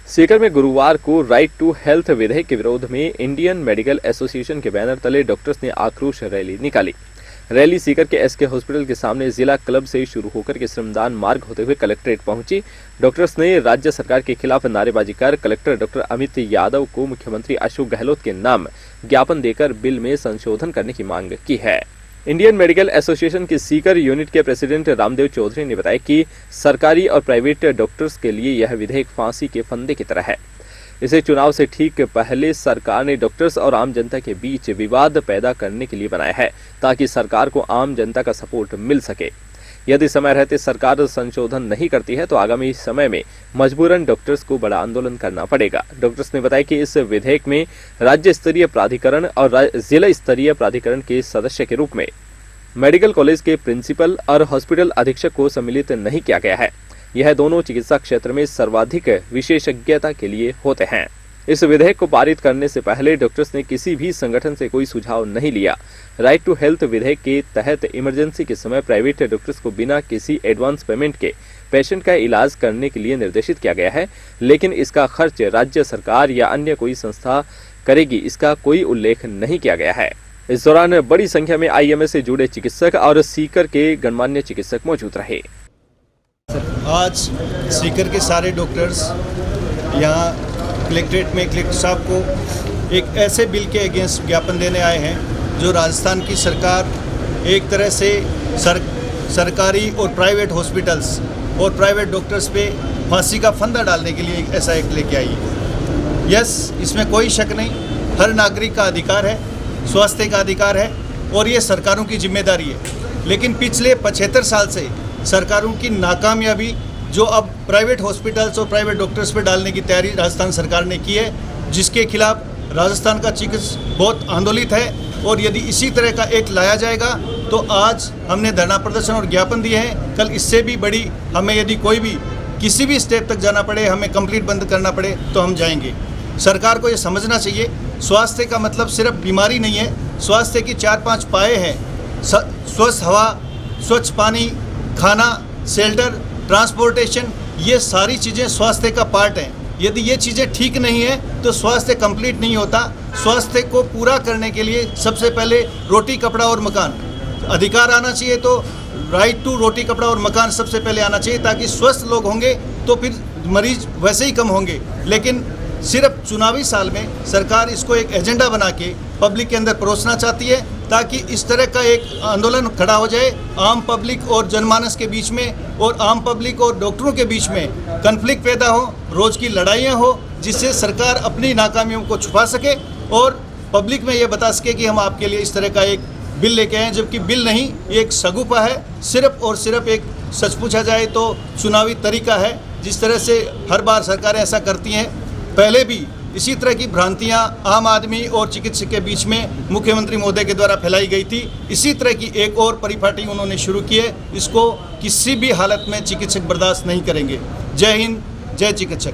सीकर में गुरुवार को राइट टू हेल्थ विधेयक के विरोध में इंडियन मेडिकल एसोसिएशन के बैनर तले डॉक्टर्स ने आक्रोश रैली निकाली। रैली सीकर के एसके हॉस्पिटल के सामने जिला क्लब से शुरू होकर के श्रमदान मार्ग होते हुए कलेक्ट्रेट पहुंची। डॉक्टर्स ने राज्य सरकार के खिलाफ नारेबाजी कर कलेक्टर डॉक्टर अमित यादव को मुख्यमंत्री अशोक गहलोत के नाम ज्ञापन देकर बिल में संशोधन करने की मांग की है। इंडियन मेडिकल एसोसिएशन की सीकर यूनिट के प्रेसिडेंट रामदेव चौधरी ने बताया कि सरकारी और प्राइवेट डॉक्टर्स के लिए यह विधेयक फांसी के फंदे की तरह है। इसे चुनाव से ठीक पहले सरकार ने डॉक्टर्स और आम जनता के बीच विवाद पैदा करने के लिए बनाया है, ताकि सरकार को आम जनता का सपोर्ट मिल सके। यदि समय रहते सरकार संशोधन नहीं करती है तो आगामी समय में मजबूरन डॉक्टर्स को बड़ा आंदोलन करना पड़ेगा। डॉक्टर्स ने बताया कि इस विधेयक में राज्य स्तरीय प्राधिकरण और जिला स्तरीय प्राधिकरण के सदस्य के रूप में मेडिकल कॉलेज के प्रिंसिपल और हॉस्पिटल अधीक्षक को सम्मिलित नहीं किया गया है। यह दोनों चिकित्सा क्षेत्र में सर्वाधिक विशेषज्ञता के लिए होते हैं। इस विधेयक को पारित करने से पहले डॉक्टर्स ने किसी भी संगठन से कोई सुझाव नहीं लिया। राइट टू हेल्थ विधेयक के तहत इमरजेंसी के समय प्राइवेट डॉक्टर्स को बिना किसी एडवांस पेमेंट के पेशेंट का इलाज करने के लिए निर्देशित किया गया है, लेकिन इसका खर्च राज्य सरकार या अन्य कोई संस्था करेगी, इसका कोई उल्लेख नहीं किया गया है। इस दौरान बड़ी संख्या में आईएमए से जुड़े चिकित्सक और सीकर के गणमान्य चिकित्सक मौजूद रहे। आज सीकर के सारे डॉक्टर्स यहाँ कलेक्ट्रेट में कलेक्टर साहब को एक ऐसे बिल के अगेंस्ट ज्ञापन देने आए हैं जो राजस्थान की सरकार एक तरह से सरकारी और प्राइवेट हॉस्पिटल्स और प्राइवेट डॉक्टर्स पे फांसी का फंदा डालने के लिए ऐसा एक लेके आई है। यस, इसमें कोई शक नहीं, हर नागरिक का अधिकार है, स्वास्थ्य का अधिकार है और ये सरकारों की जिम्मेदारी है। लेकिन पिछले 75 साल से सरकारों की नाकामयाबी जो अब प्राइवेट हॉस्पिटल्स और प्राइवेट डॉक्टर्स पे डालने की तैयारी राजस्थान सरकार ने की है, जिसके खिलाफ राजस्थान का चिकित्सक बहुत आंदोलित है। और यदि इसी तरह का एक लाया जाएगा तो आज हमने धरना प्रदर्शन और ज्ञापन दिए हैं, कल इससे भी बड़ी हमें यदि कोई भी किसी भी स्टेप तक जाना पड़े, हमें कंप्लीट बंद करना पड़े तो हम जाएंगे। सरकार को ये समझना चाहिए, स्वास्थ्य का मतलब सिर्फ बीमारी नहीं है, स्वास्थ्य की 4-5 पाए हैं। स्वस्थ हवा, स्वच्छ पानी, खाना, शेल्टर, ट्रांसपोर्टेशन, ये सारी चीज़ें स्वास्थ्य का पार्ट हैं। यदि ये चीज़ें ठीक नहीं है तो स्वास्थ्य कंप्लीट नहीं होता। स्वास्थ्य को पूरा करने के लिए सबसे पहले रोटी, कपड़ा और मकान अधिकार आना चाहिए। तो राइट टू रोटी, कपड़ा और मकान सबसे पहले आना चाहिए, ताकि स्वस्थ लोग होंगे तो फिर मरीज वैसे ही कम होंगे। लेकिन सिर्फ चुनावी साल में सरकार इसको एक एजेंडा बना के पब्लिक के अंदर परोसना चाहती है, ताकि इस तरह का एक आंदोलन खड़ा हो जाए आम पब्लिक और जनमानस के बीच में, और आम पब्लिक और डॉक्टरों के बीच में कन्फ्लिक्ट पैदा हो, रोज की लड़ाइयाँ हो, जिससे सरकार अपनी नाकामियों को छुपा सके और पब्लिक में ये बता सके कि हम आपके लिए इस तरह का एक बिल लेके आए हैं। जबकि बिल नहीं, ये एक सगुफा है, सिर्फ और सिर्फ एक सच पूछा जाए तो चुनावी तरीका है। जिस तरह से हर बार सरकारें ऐसा करती हैं, पहले भी इसी तरह की भ्रांतियां आम आदमी और चिकित्सक के बीच में मुख्यमंत्री महोदय के द्वारा फैलाई गई थी। इसी तरह की एक और परिपाटी उन्होंने शुरू की है। इसको किसी भी हालत में चिकित्सक बर्दाश्त नहीं करेंगे। जय हिंद, जय चिकित्सक।